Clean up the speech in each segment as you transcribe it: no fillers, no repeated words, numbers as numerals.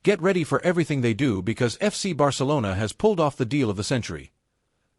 Get ready for everything they do because FC Barcelona has pulled off the deal of the century.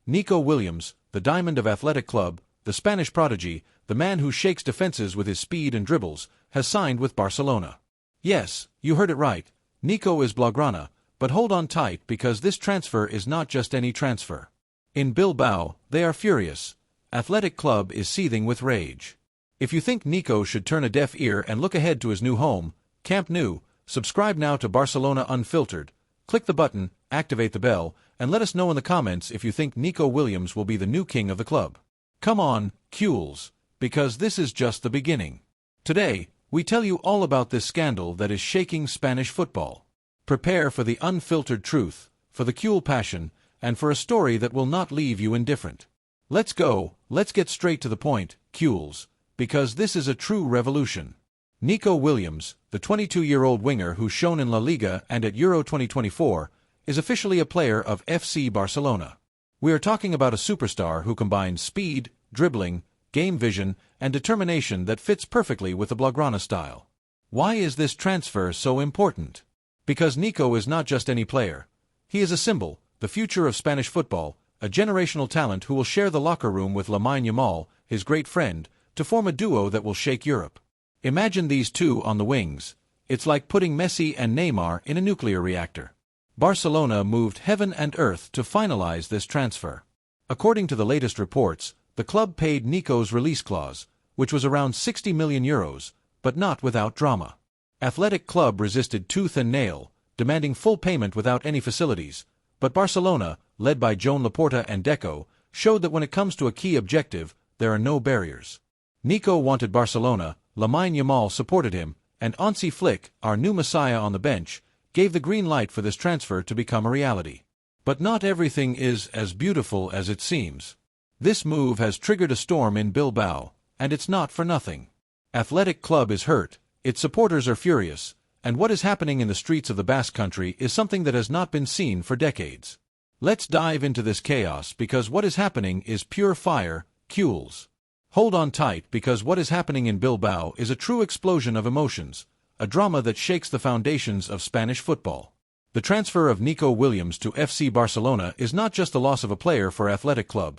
Nico Williams, the diamond of Athletic Club, the Spanish prodigy, the man who shakes defenses with his speed and dribbles, has signed with Barcelona. Yes, you heard it right. Nico is Blaugrana, but hold on tight because this transfer is not just any transfer. In Bilbao, they are furious. Athletic Club is seething with rage. If you think Nico should turn a deaf ear and look ahead to his new home, Camp Nou, subscribe now to Barcelona Unfiltered, click the button, activate the bell, and let us know in the comments if you think Nico Williams will be the new king of the club. Come on, Cules, because this is just the beginning. Today, we tell you all about this scandal that is shaking Spanish football. Prepare for the unfiltered truth, for the Cule passion, and for a story that will not leave you indifferent. Let's get straight to the point, Cules, because this is a true revolution. Nico Williams, the 22-year-old winger who shone in La Liga and at Euro 2024, is officially a player of FC Barcelona. We are talking about a superstar who combines speed, dribbling, game vision, and determination that fits perfectly with the Blaugrana style. Why is this transfer so important? Because Nico is not just any player. He is a symbol, the future of Spanish football, a generational talent who will share the locker room with LAMINE YAMAL, his great friend, to form a duo that will shake Europe. Imagine these two on the wings. It's like putting Messi and Neymar in a nuclear reactor. Barcelona moved heaven and earth to finalize this transfer. According to the latest reports, the club paid Nico's release clause, which was around 60 million euros, but not without drama. Athletic Club resisted tooth and nail, demanding full payment without any facilities, but Barcelona, led by Joan Laporta and Deco, showed that when it comes to a key objective, there are no barriers. Nico wanted Barcelona, LAMINE YAMAL supported him, and Hansi Flick, our new messiah on the bench, gave the green light for this transfer to become a reality. But not everything is as beautiful as it seems. This move has triggered a storm in Bilbao, and it's not for nothing. Athletic Club is hurt, its supporters are furious, and what is happening in the streets of the Basque Country is something that has not been seen for decades. Let's dive into this chaos because what is happening is pure fire, Cules. Hold on tight because what is happening in Bilbao is a true explosion of emotions, a drama that shakes the foundations of Spanish football. The transfer of Nico Williams to FC Barcelona is not just the loss of a player for Athletic Club.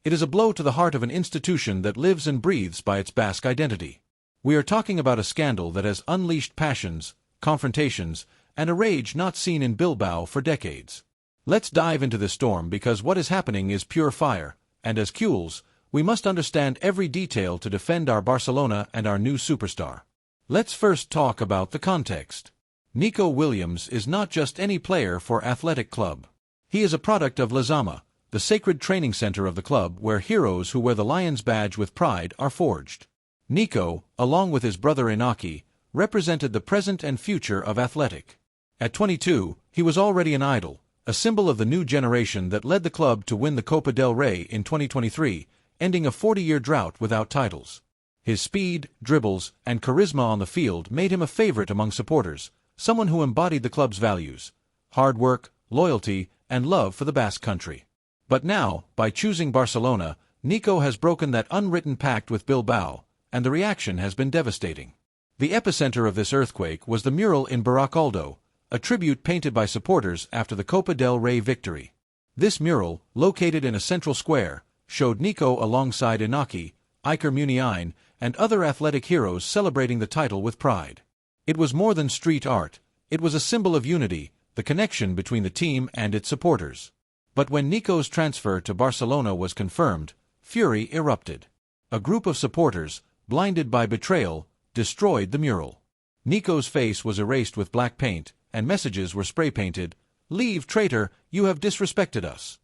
It is a blow to the heart of an institution that lives and breathes by its Basque identity. We are talking about a scandal that has unleashed passions, confrontations, and a rage not seen in Bilbao for decades. Let's dive into this storm because what is happening is pure fire, and as Cules, we must understand every detail to defend our Barcelona and our new superstar. Let's first talk about the context. Nico Williams is not just any player for Athletic Club. He is a product of Lezama, the sacred training center of the club where heroes who wear the Lions badge with pride are forged. Nico, along with his brother Inaki, represented the present and future of Athletic. At 22, he was already an idol, a symbol of the new generation that led the club to win the Copa del Rey in 2023, ending a 40-year drought without titles. His speed, dribbles, and charisma on the field made him a favorite among supporters, someone who embodied the club's values: hard work, loyalty, and love for the Basque Country. But now, by choosing Barcelona, Nico has broken that unwritten pact with Bilbao, and the reaction has been devastating. The epicenter of this earthquake was the mural in Baracaldo, a tribute painted by supporters after the Copa del Rey victory. This mural, located in a central square, showed Nico alongside Inaki, Iker Muniain, and other Athletic heroes celebrating the title with pride. It was more than street art, it was a symbol of unity, the connection between the team and its supporters. But when Nico's transfer to Barcelona was confirmed, fury erupted. A group of supporters, blinded by betrayal, destroyed the mural. Nico's face was erased with black paint, and messages were spray-painted, "Leave, traitor, you have disrespected us."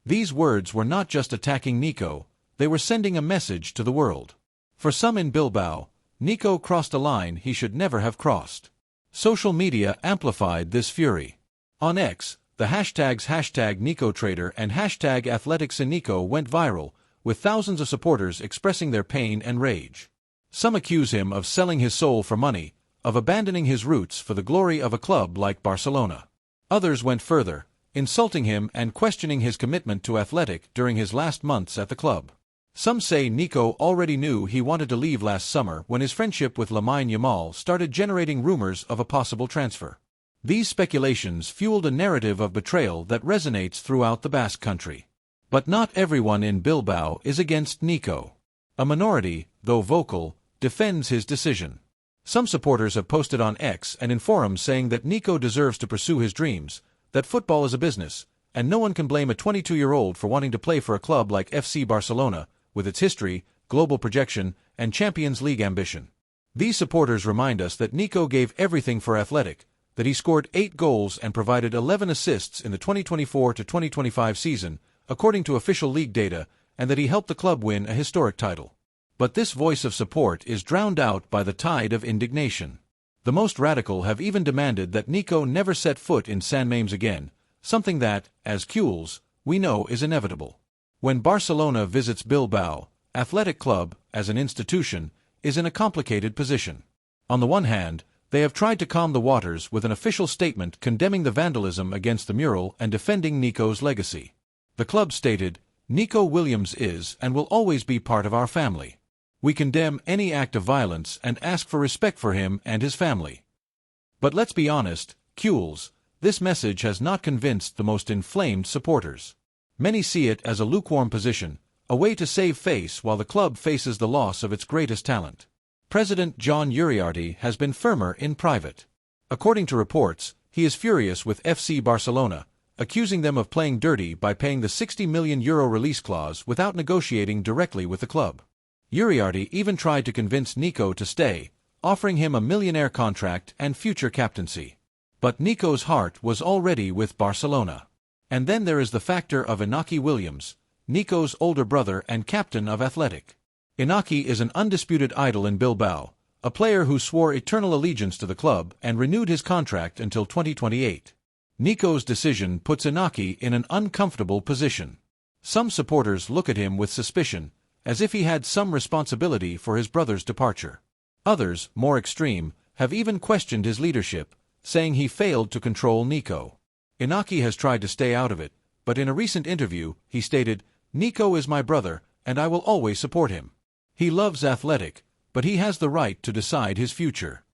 These words were not just attacking Nico, they were sending a message to the world. For some in Bilbao, Nico crossed a line he should never have crossed. Social media amplified this fury. On X, the hashtags #NicoTraitor and #AthleticsInNico went viral, with thousands of supporters expressing their pain and rage. Some accuse him of selling his soul for money, of abandoning his roots for the glory of a club like Barcelona. Others went further, insulting him and questioning his commitment to Athletic during his last months at the club. Some say Nico already knew he wanted to leave last summer when his friendship with LAMINE YAMAL started generating rumors of a possible transfer. These speculations fueled a narrative of betrayal that resonates throughout the Basque country. But not everyone in Bilbao is against Nico. A minority, though vocal, defends his decision. Some supporters have posted on X and in forums saying that Nico deserves to pursue his dreams, that football is a business, and no one can blame a 22-year-old for wanting to play for a club like FC Barcelona, with its history, global projection, and Champions League ambition. These supporters remind us that Nico gave everything for Athletic, that he scored 8 goals and provided 11 assists in the 2024-2025 season, according to official league data, and that he helped the club win a historic title. But this voice of support is drowned out by the tide of indignation. The most radical have even demanded that Nico never set foot in San Mamés again, something that, as Cules, we know is inevitable. When Barcelona visits Bilbao, Athletic Club, as an institution, is in a complicated position. On the one hand, they have tried to calm the waters with an official statement condemning the vandalism against the mural and defending Nico's legacy. The club stated, "Nico Williams is and will always be part of our family. We condemn any act of violence and ask for respect for him and his family." But let's be honest, Cules, this message has not convinced the most inflamed supporters. Many see it as a lukewarm position, a way to save face while the club faces the loss of its greatest talent. President John Uriarte has been firmer in private. According to reports, he is furious with FC Barcelona, accusing them of playing dirty by paying the €60 million release clause without negotiating directly with the club. Uriarte even tried to convince Nico to stay, offering him a millionaire contract and future captaincy. But Nico's heart was already with Barcelona. And then there is the factor of Inaki Williams, Nico's older brother and captain of Athletic. Inaki is an undisputed idol in Bilbao, a player who swore eternal allegiance to the club and renewed his contract until 2028. Nico's decision puts Inaki in an uncomfortable position. Some supporters look at him with suspicion, as if he had some responsibility for his brother's departure. Others, more extreme, have even questioned his leadership, saying he failed to control Nico. Inaki has tried to stay out of it, but in a recent interview, he stated, "Nico is my brother, and I will always support him. He loves Athletic, but he has the right to decide his future."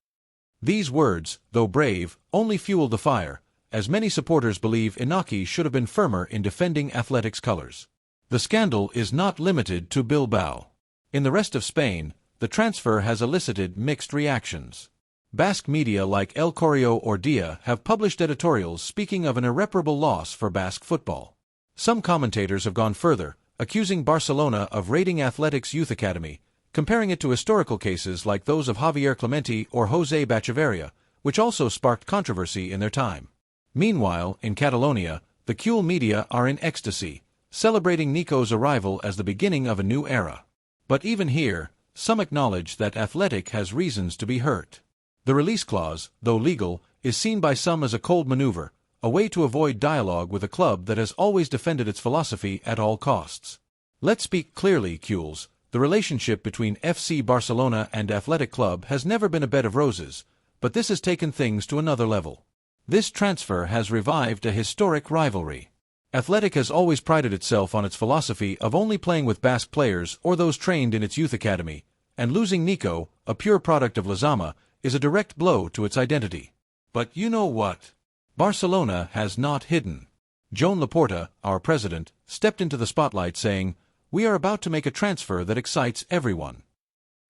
These words, though brave, only fuel the fire, as many supporters believe Inaki should have been firmer in defending Athletic's colors. The scandal is not limited to Bilbao. In the rest of Spain, the transfer has elicited mixed reactions. Basque media like El Correo or Dia have published editorials speaking of an irreparable loss for Basque football. Some commentators have gone further, accusing Barcelona of raiding Athletic's youth academy, comparing it to historical cases like those of Javier Clemente or José Bacheverria, which also sparked controversy in their time. Meanwhile, in Catalonia, the Cule media are in ecstasy, celebrating Nico's arrival as the beginning of a new era. But even here, some acknowledge that Athletic has reasons to be hurt. The release clause, though legal, is seen by some as a cold maneuver, a way to avoid dialogue with a club that has always defended its philosophy at all costs. Let's speak clearly, Cules. The relationship between FC Barcelona and Athletic Club has never been a bed of roses, but this has taken things to another level. This transfer has revived a historic rivalry. Athletic has always prided itself on its philosophy of only playing with Basque players or those trained in its youth academy, and losing Nico, a pure product of Lezama, is a direct blow to its identity. But you know what? Barcelona has not hidden. Joan Laporta, our president, stepped into the spotlight saying, "We are about to make a transfer that excites everyone."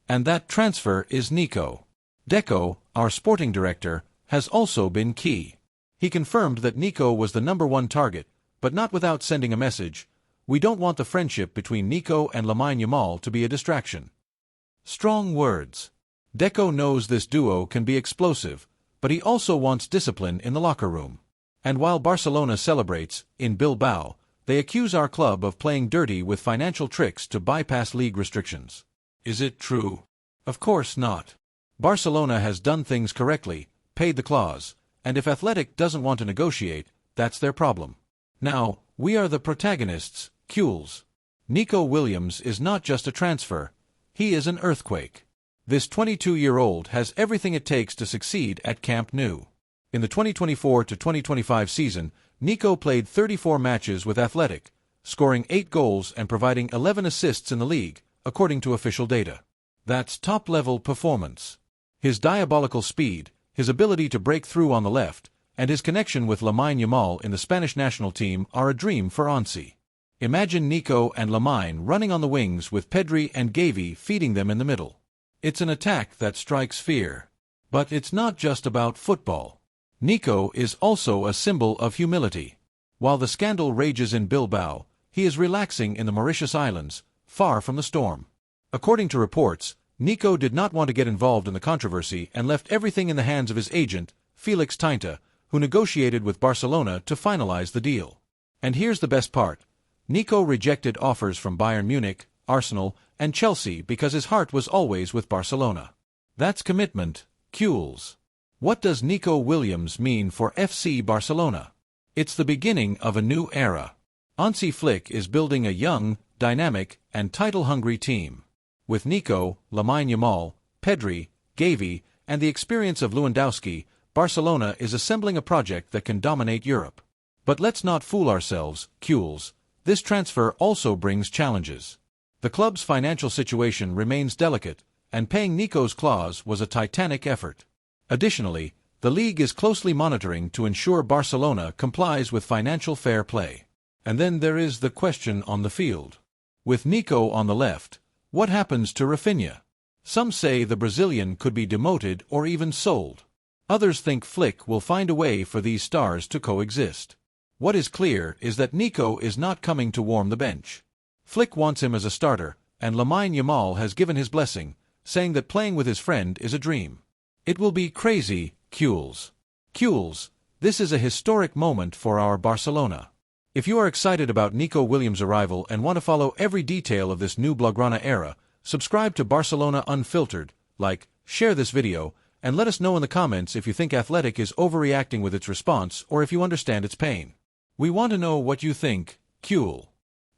And that transfer is Nico. Deco, our sporting director, has also been key. He confirmed that Nico was the #1 target, but not without sending a message: "We don't want the friendship between Nico and Lamine Yamal to be a distraction." Strong words. Deco knows this duo can be explosive, but he also wants discipline in the locker room. And while Barcelona celebrates, in Bilbao, they accuse our club of playing dirty with financial tricks to bypass league restrictions. Is it true? Of course not. Barcelona has done things correctly, paid the clause, and if Athletic doesn't want to negotiate, that's their problem. Now, we are the protagonists, Cules. Nico Williams is not just a transfer, he is an earthquake. This 22-year-old has everything it takes to succeed at Camp Nou. In the 2024-2025 season, Nico played 34 matches with Athletic, scoring 8 goals and providing 11 assists in the league, according to official data. That's top-level performance. His diabolical speed, his ability to break through on the left, and his connection with Lamine Yamal in the Spanish national team are a dream for Ansi. Imagine Nico and Lamine running on the wings with PEDRI and GAVI feeding them in the middle. It's an attack that strikes fear. But it's not just about football. Nico is also a symbol of humility. While the scandal rages in Bilbao, he is relaxing in the Mauritius Islands, far from the storm. According to reports, Nico did not want to get involved in the controversy and left everything in the hands of his agent, Felix Tinta, who negotiated with Barcelona to finalize the deal. And here's the best part. Nico rejected offers from Bayern Munich, Arsenal, and Chelsea because his heart was always with Barcelona. That's commitment, Kules. What does Nico Williams mean for FC Barcelona? It's the beginning of a new era. Hansi Flick is building a young, dynamic, and title-hungry team. With Nico, Lamine Yamal, PEDRI, GAVI, and the experience of Lewandowski, Barcelona is assembling a project that can dominate Europe. But let's not fool ourselves, Kules. This transfer also brings challenges. The club's financial situation remains delicate, and paying Nico's clause was a titanic effort. Additionally, the league is closely monitoring to ensure Barcelona complies with financial fair play. And then there is the question on the field. With Nico on the left, what happens to Rafinha? Some say the Brazilian could be demoted or even sold. Others think Flick will find a way for these stars to coexist. What is clear is that Nico is not coming to warm the bench. Flick wants him as a starter, and Lamine Yamal has given his blessing, saying that playing with his friend is a dream. It will be crazy, Kules. Kules, this is a historic moment for our Barcelona. If you are excited about Nico Williams' arrival and want to follow every detail of this new Blaugrana era, subscribe to Barcelona Unfiltered, like, share this video, and let us know in the comments if you think Athletic is overreacting with its response or if you understand its pain. We want to know what you think, Kules.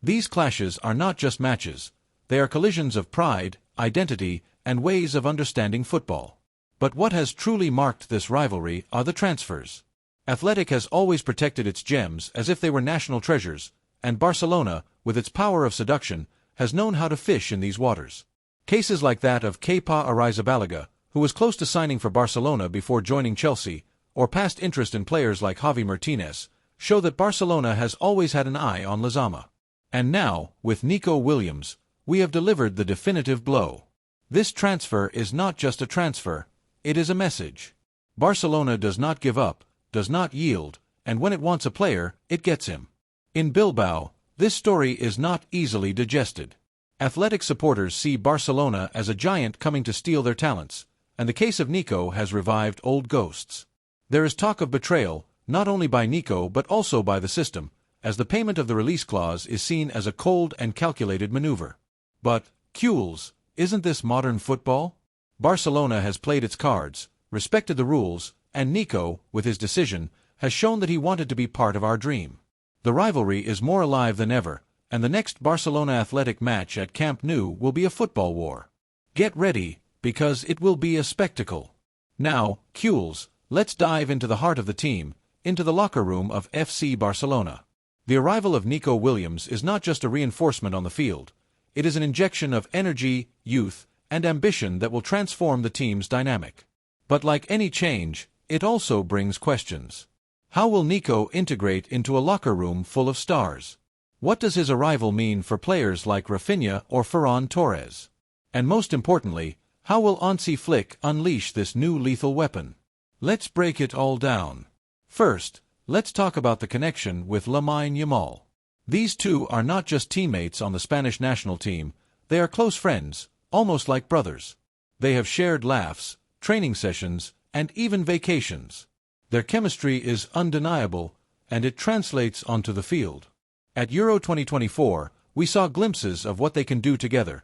These clashes are not just matches, they are collisions of pride, identity, and ways of understanding football. But what has truly marked this rivalry are the transfers. Athletic has always protected its gems as if they were national treasures, and Barcelona, with its power of seduction, has known how to fish in these waters. Cases like that of Kepa Arrizabalaga, who was close to signing for Barcelona before joining Chelsea, or past interest in players like Javi Martinez, show that Barcelona has always had an eye on Lezama. And now, with Nico Williams, we have delivered the definitive blow. This transfer is not just a transfer, it is a message. Barcelona does not give up, does not yield, and when it wants a player, it gets him. In Bilbao, this story is not easily digested. Athletic supporters see Barcelona as a giant coming to steal their talents, and the case of Nico has revived old ghosts. There is talk of betrayal, not only by Nico but also by the system, as the payment of the release clause is seen as a cold and calculated maneuver. But, Kules, isn't this modern football? Barcelona has played its cards, respected the rules, and Nico, with his decision, has shown that he wanted to be part of our dream. The rivalry is more alive than ever, and the next Barcelona Athletic match at Camp Nou will be a football war. Get ready, because it will be a spectacle. Now, Kules, let's dive into the heart of the team, into the locker room of FC Barcelona. The arrival of Nico Williams is not just a reinforcement on the field, it is an injection of energy, youth, and ambition that will transform the team's dynamic. But like any change, it also brings questions. How will Nico integrate into a locker room full of stars? What does his arrival mean for players like Rafinha or Ferran Torres? And most importantly, how will Hansi Flick unleash this new lethal weapon? Let's break it all down. First, let's talk about the connection with Lamine Yamal. These two are not just teammates on the Spanish national team, they are close friends, almost like brothers. They have shared laughs, training sessions, and even vacations. Their chemistry is undeniable, and it translates onto the field. At Euro 2024, we saw glimpses of what they can do together.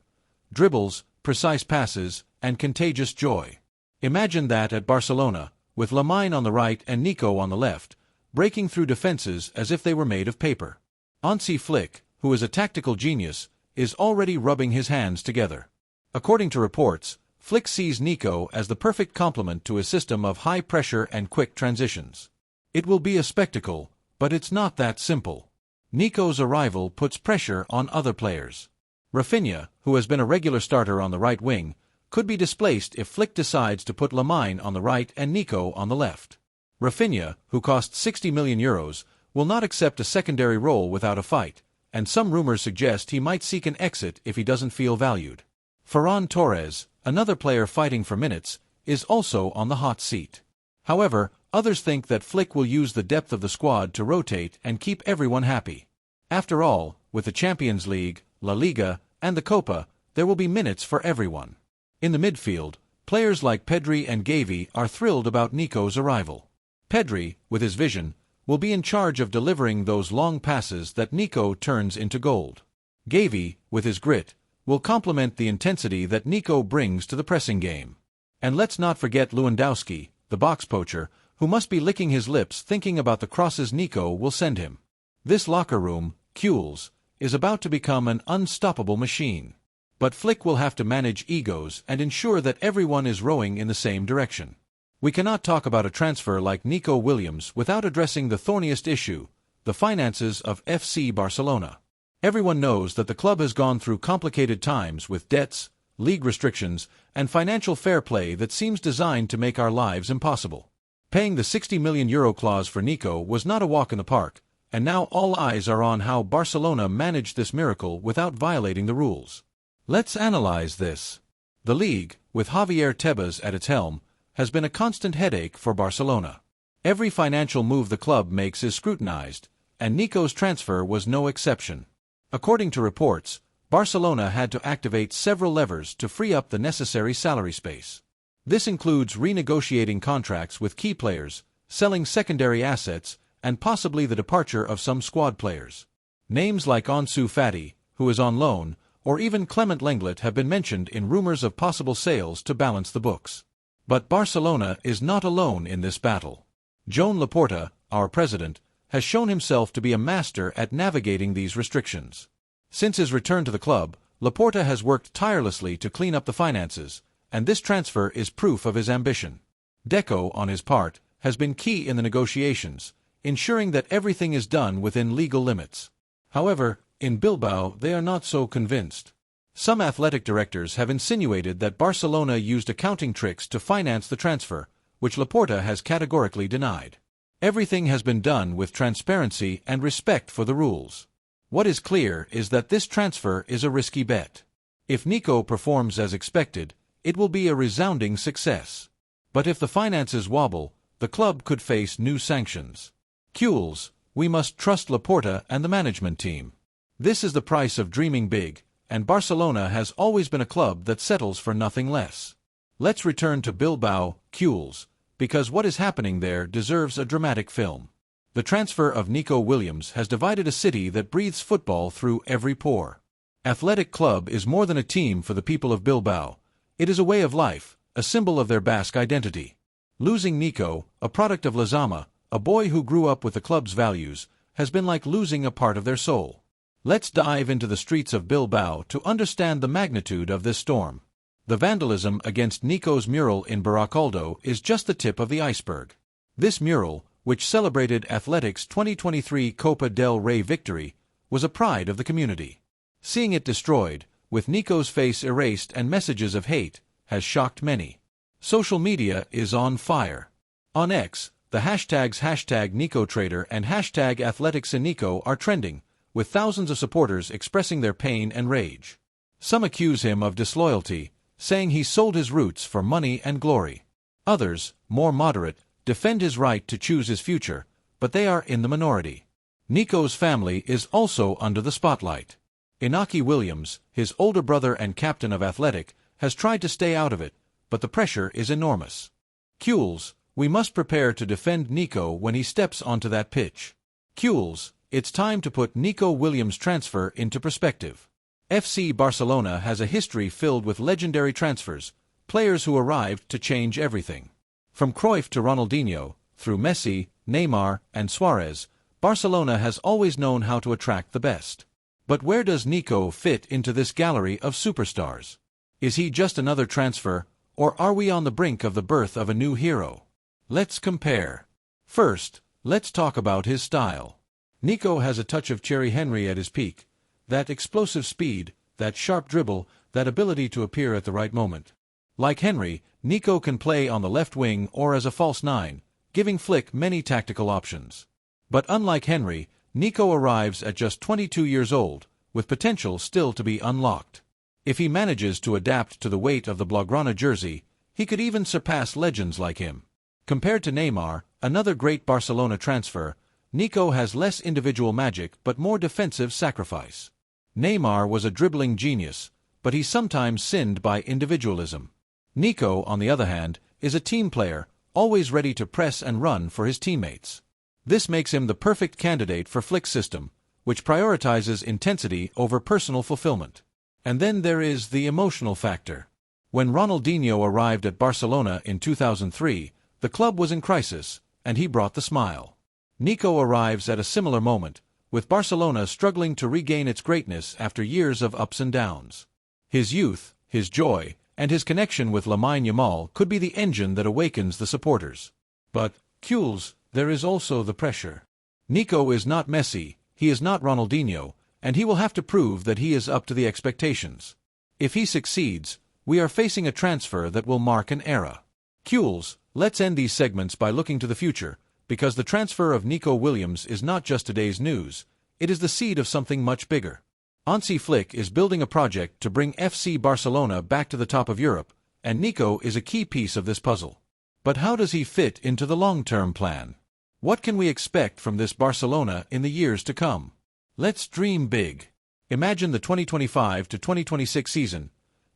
Dribbles, precise passes, and contagious joy. Imagine that at Barcelona, with Lamine on the right and Nico on the left, breaking through defenses as if they were made of paper. Hansi Flick, who is a tactical genius, is already rubbing his hands together. According to reports, Flick sees Nico as the perfect complement to his system of high pressure and quick transitions. It will be a spectacle, but it's not that simple. Nico's arrival puts pressure on other players. Rafinha, who has been a regular starter on the right wing, could be displaced if Flick decides to put Lamine on the right and Nico on the left. Rafinha, who cost €60 million, will not accept a secondary role without a fight, and some rumors suggest he might seek an exit if he doesn't feel valued. Ferran Torres, another player fighting for minutes, is also on the hot seat. However, others think that Flick will use the depth of the squad to rotate and keep everyone happy. After all, with the Champions League, La Liga, and the Copa, there will be minutes for everyone. In the midfield, players like PEDRI and GAVI are thrilled about Nico's arrival. PEDRI, with his vision, will be in charge of delivering those long passes that Nico turns into gold. GAVI, with his grit, will complement the intensity that Nico brings to the pressing game. And let's not forget Lewandowski, the box poacher, who must be licking his lips thinking about the crosses Nico will send him. This locker room, Kules, is about to become an unstoppable machine. But Flick will have to manage egos and ensure that everyone is rowing in the same direction. We cannot talk about a transfer like Nico Williams without addressing the thorniest issue, the finances of FC Barcelona. Everyone knows that the club has gone through complicated times with debts, league restrictions, and financial fair play that seems designed to make our lives impossible. Paying the €60 million clause for Nico was not a walk in the park, and now all eyes are on how Barcelona managed this miracle without violating the rules. Let's analyze this. The league, with Javier Tebas at its helm, has been a constant headache for Barcelona. Every financial move the club makes is scrutinized, and Nico's transfer was no exception. According to reports, Barcelona had to activate several levers to free up the necessary salary space. This includes renegotiating contracts with key players, selling secondary assets, and possibly the departure of some squad players. Names like Ansu Fati, who is on loan, or even Clement Lenglet have been mentioned in rumors of possible sales to balance the books. But Barcelona is not alone in this battle. Joan Laporta, our president, has shown himself to be a master at navigating these restrictions. Since his return to the club, Laporta has worked tirelessly to clean up the finances, and this transfer is proof of his ambition. Deco, on his part, has been key in the negotiations, ensuring that everything is done within legal limits. However, in Bilbao they are not so convinced. Some athletic directors have insinuated that Barcelona used accounting tricks to finance the transfer, which Laporta has categorically denied. Everything has been done with transparency and respect for the rules. What is clear is that this transfer is a risky bet. If Nico performs as expected, it will be a resounding success. But if the finances wobble, the club could face new sanctions. Kules, we must trust Laporta and the management team. This is the price of dreaming big, and Barcelona has always been a club that settles for nothing less. Let's return to Bilbao, Kules, because what is happening there deserves a dramatic film. The transfer of Nico Williams has divided a city that breathes football through every pore. Athletic Club is more than a team for the people of Bilbao. It is a way of life, a symbol of their Basque identity. Losing Nico, a product of Lezama, a boy who grew up with the club's values, has been like losing a part of their soul. Let's dive into the streets of Bilbao to understand the magnitude of this storm. The vandalism against Nico's mural in Baracaldo is just the tip of the iceberg. This mural, which celebrated Athletic's 2023 Copa del Rey victory, was a pride of the community. Seeing it destroyed, with Nico's face erased and messages of hate, has shocked many. Social media is on fire. On X, the hashtags #NicoTrader and #AthleticsInNico are trending, with thousands of supporters expressing their pain and rage. Some accuse him of disloyalty, saying he sold his roots for money and glory. Others, more moderate, defend his right to choose his future, but they are in the minority. Nico's family is also under the spotlight. Inaki Williams, his older brother and captain of Athletic, has tried to stay out of it, but the pressure is enormous. Kules, we must prepare to defend Nico when he steps onto that pitch. Kules, it's time to put Nico Williams' transfer into perspective. FC Barcelona has a history filled with legendary transfers, players who arrived to change everything. From Cruyff to Ronaldinho, through Messi, Neymar, and Suarez, Barcelona has always known how to attract the best. But where does Nico fit into this gallery of superstars? Is he just another transfer, or are we on the brink of the birth of a new hero? Let's compare. First, let's talk about his style. Nico has a touch of Thierry Henry at his peak, that explosive speed, that sharp dribble, that ability to appear at the right moment. Like Henry, Nico can play on the left wing or as a false nine, giving Flick many tactical options. But unlike Henry, Nico arrives at just 22 years old, with potential still to be unlocked. If he manages to adapt to the weight of the Blaugrana jersey, he could even surpass legends like him. Compared to Neymar, another great Barcelona transfer, Nico has less individual magic but more defensive sacrifice. Neymar was a dribbling genius, but he sometimes sinned by individualism. Nico, on the other hand, is a team player, always ready to press and run for his teammates. This makes him the perfect candidate for Flick's system, which prioritizes intensity over personal fulfillment. And then there is the emotional factor. When Ronaldinho arrived at Barcelona in 2003, the club was in crisis, and he brought the smile. Nico arrives at a similar moment, with Barcelona struggling to regain its greatness after years of ups and downs. His youth, his joy, and his connection with LAMINE Yamal could be the engine that awakens the supporters. But, Jules, there is also the pressure. Nico is not Messi, he is not Ronaldinho, and he will have to prove that he is up to the expectations. If he succeeds, we are facing a transfer that will mark an era. Jules, let's end these segments by looking to the future, because the transfer of Nico Williams is not just today's news, it is the seed of something much bigger. Hansi Flick is building a project to bring FC Barcelona back to the top of Europe, and Nico is a key piece of this puzzle. But how does he fit into the long-term plan? What can we expect from this Barcelona in the years to come? Let's dream big. Imagine the 2025 to 2026 season.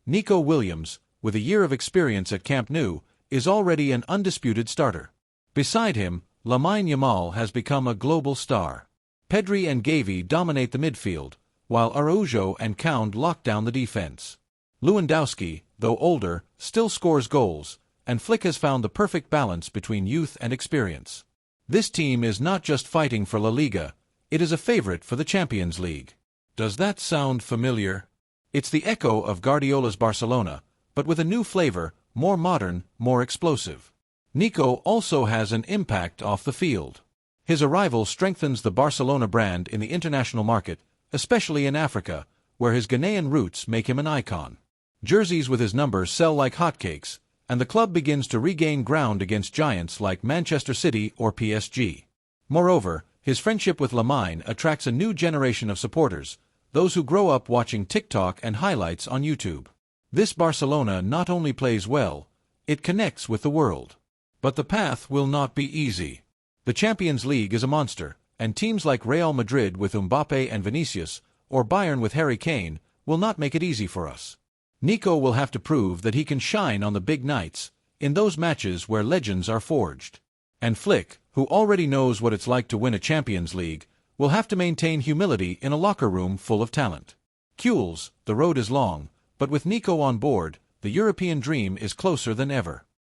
Nico Williams, with a year of experience at Camp Nou, is already an undisputed starter. Beside him, LAMINE Yamal has become a global star. PEDRI and GAVI dominate the midfield, while Araujo and Kound lock down the defense. Lewandowski, though older, still scores goals, and Flick has found the perfect balance between youth and experience. This team is not just fighting for La Liga, it is a favorite for the Champions League. Does that sound familiar? It's the echo of Guardiola's Barcelona, but with a new flavor, more modern, more explosive. Nico also has an impact off the field. His arrival strengthens the Barcelona brand in the international market, especially in Africa, where his Ghanaian roots make him an icon. Jerseys with his number sell like hotcakes, and the club begins to regain ground against giants like Manchester City or PSG. Moreover, his friendship with LAMINE attracts a new generation of supporters, those who grow up watching TikTok and highlights on YouTube. This Barcelona not only plays well, it connects with the world. But the path will not be easy. The Champions League is a monster, and teams like Real Madrid with Mbappe and Vinicius, or Bayern with Harry Kane, will not make it easy for us. Nico will have to prove that he can shine on the big nights, in those matches where legends are forged. And Flick, who already knows what it's like to win a Champions League, will have to maintain humility in a locker room full of talent. Jules, the road is long, but with Nico on board, the European dream is closer than ever.